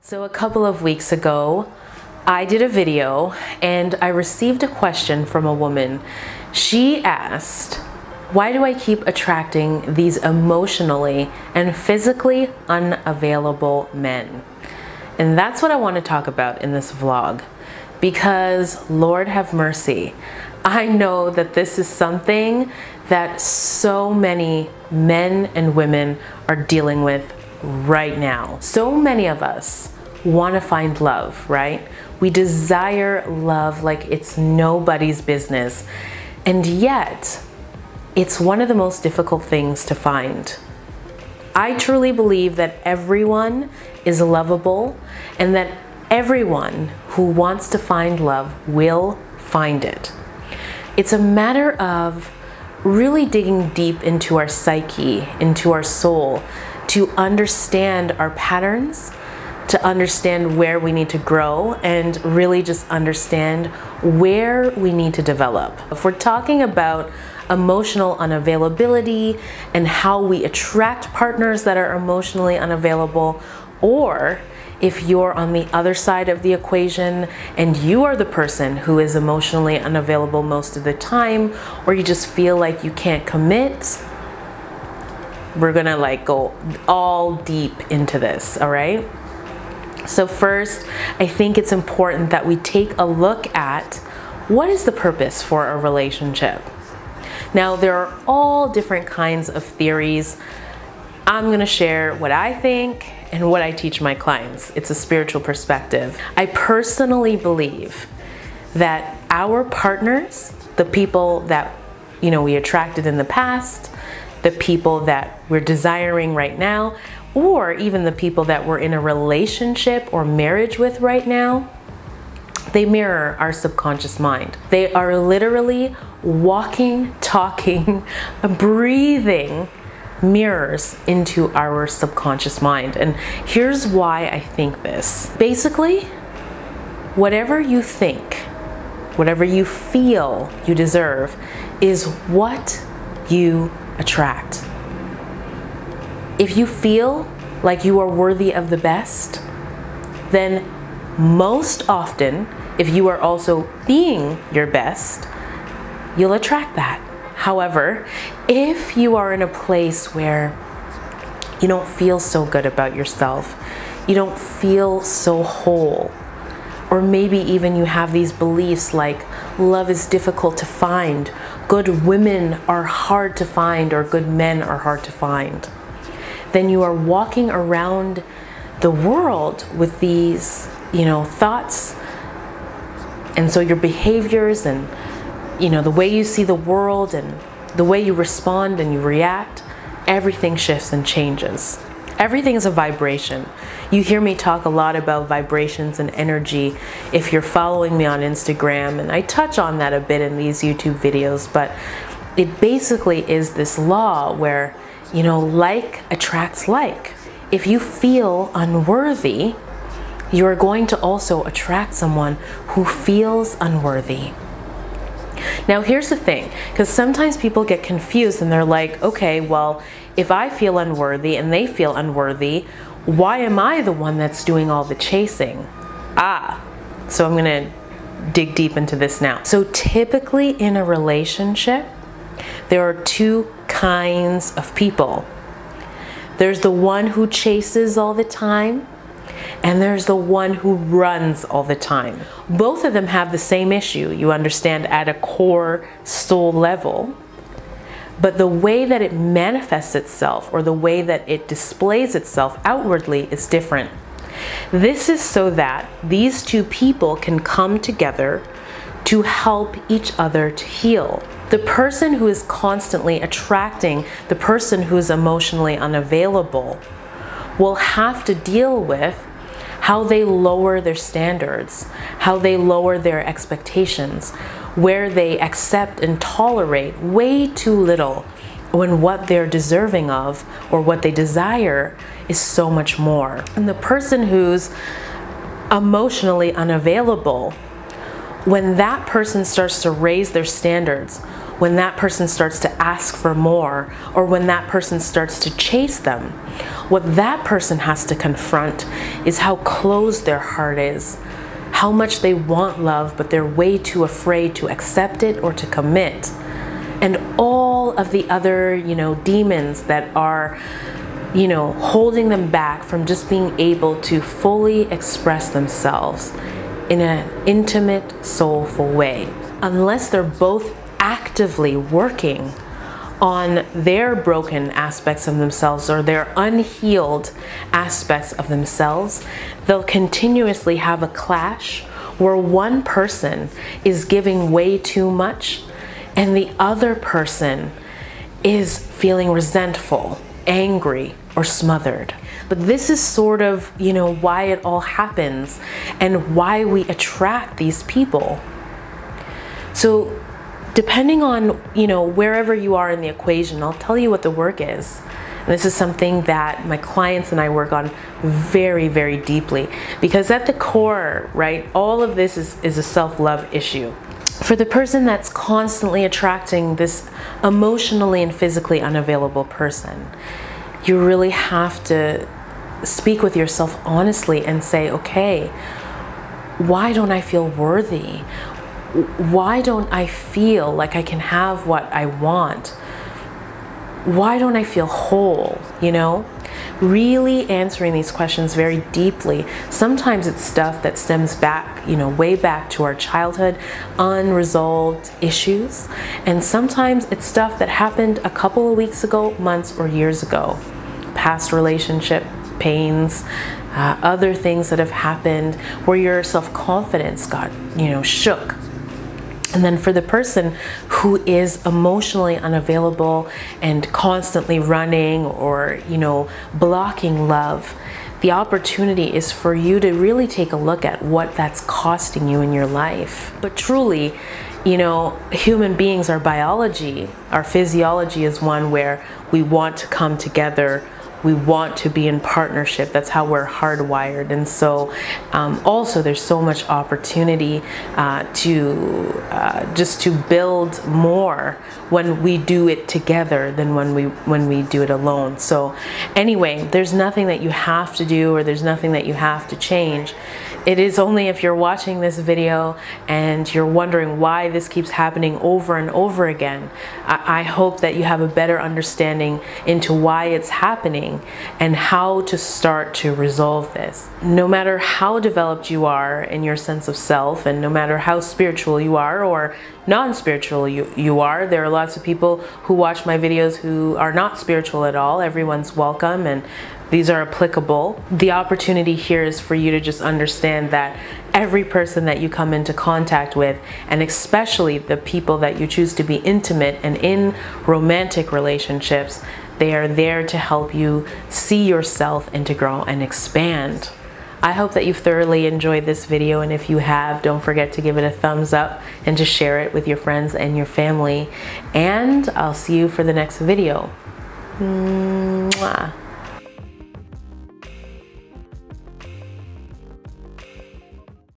So a couple of weeks ago, I did a video and I received a question from a woman. She asked, why do I keep attracting these emotionally and physically unavailable men? And that's what I want to talk about in this vlog, because Lord have mercy, I know that this is something that so many men and women are dealing with right now. So many of us want to find love, right? We desire love like it's nobody's business. And yet, it's one of the most difficult things to find. I truly believe that everyone is lovable and that everyone who wants to find love will find it. It's a matter of really digging deep into our psyche, into our soul, to understand our patterns, to understand where we need to grow, and really just understand where we need to develop. If we're talking about emotional unavailability and how we attract partners that are emotionally unavailable, or if you're on the other side of the equation and you are the person who is emotionally unavailable most of the time, or you just feel like you can't commit, we're gonna go all deep into this, all right? So first, I think it's important that we take a look at what is the purpose for a relationship. Now, there are all different kinds of theories. I'm gonna share what I think and what I teach my clients. It's a spiritual perspective. I personally believe that our partners, the people that we attracted in the past, the people that we're desiring right now, or even the people that we're in a relationship or marriage with right now, they mirror our subconscious mind. They are literally walking, talking, breathing mirrors into our subconscious mind. And here's why I think this. Basically, whatever you think, whatever you feel you deserve is what you attract. If you feel like you are worthy of the best, then most often, if you are also being your best, you'll attract that. However, if you are in a place where you don't feel so good about yourself, you don't feel so whole, or maybe even you have these beliefs like love is difficult to find, good women are hard to find, or good men are hard to find, then you are walking around the world with these, thoughts. And so your behaviors and, the way you see the world and the way you respond and you react, everything shifts and changes. Everything is a vibration. You hear me talk a lot about vibrations and energy if you're following me on Instagram, and I touch on that a bit in these YouTube videos, but it basically is this law where like attracts like. If you feel unworthy, you are going to also attract someone who feels unworthy. Now, here's the thing, because sometimes people get confused and they're like, okay, well, if I feel unworthy and they feel unworthy, why am I the one that's doing all the chasing? So I'm gonna dig deep into this now. So typically in a relationship, there are two kinds of people. There's the one who chases all the time, and there's the one who runs all the time. Both of them have the same issue, you understand, at a core soul level, but the way that it manifests itself, or the way that it displays itself outwardly, is different. This is so that these two people can come together to help each other to heal. The person who is constantly attracting the person who is emotionally unavailable will have to deal with how they lower their standards, how they lower their expectations, where they accept and tolerate way too little when what they're deserving of or what they desire is so much more. And the person who's emotionally unavailable, when that person starts to raise their standards, when that person starts to ask for more, or when that person starts to chase them, What that person has to confront is how closed their heart is, how much they want love, but they're way too afraid to accept it or to commit. And all of the other, demons that are, holding them back from just being able to fully express themselves in an intimate, soulful way. Unless they're both actively working on their broken aspects of themselves or their unhealed aspects of themselves, they'll continuously have a clash where one person is giving way too much and the other person is feeling resentful, angry, or smothered. But this is sort of, why it all happens and why we attract these people. So depending on, wherever you are in the equation, I'll tell you what the work is. And this is something that my clients and I work on very, very deeply, because at the core, right, all of this is a self-love issue. For the person that's constantly attracting this emotionally and physically unavailable person, you really have to speak with yourself honestly and say, okay, why don't I feel worthy? Why don't I feel like I can have what I want? Why don't I feel whole, Really answering these questions very deeply. Sometimes it's stuff that stems back, way back to our childhood, unresolved issues. And sometimes it's stuff that happened a couple of weeks ago, months, or years ago. Past relationship pains, other things that have happened where your self-confidence got, shook. And then for the person who is emotionally unavailable and constantly running or, blocking love, the opportunity is for you to really take a look at what that's costing you in your life. But truly, human beings, our biology, our physiology is one where we want to come together. We want to be in partnership. That's how we're hardwired. And so also there's so much opportunity to build more when we do it together than when we do it alone. So anyway, there's nothing that you have to do or there's nothing that you have to change. It is only if you're watching this video and you're wondering why this keeps happening over and over again. I hope that you have a better understanding into why it's happening and how to start to resolve this. No matter how developed you are in your sense of self, and no matter how spiritual you are or non-spiritual you are, there are lots of people who watch my videos who are not spiritual at all. Everyone's welcome and these are applicable. The opportunity here is for you to just understand that every person that you come into contact with, and especially the people that you choose to be intimate and in romantic relationships, they are there to help you see yourself and to grow and expand. I hope that you've thoroughly enjoyed this video, and if you have, don't forget to give it a thumbs up and to share it with your friends and your family. And I'll see you for the next video. Mwah.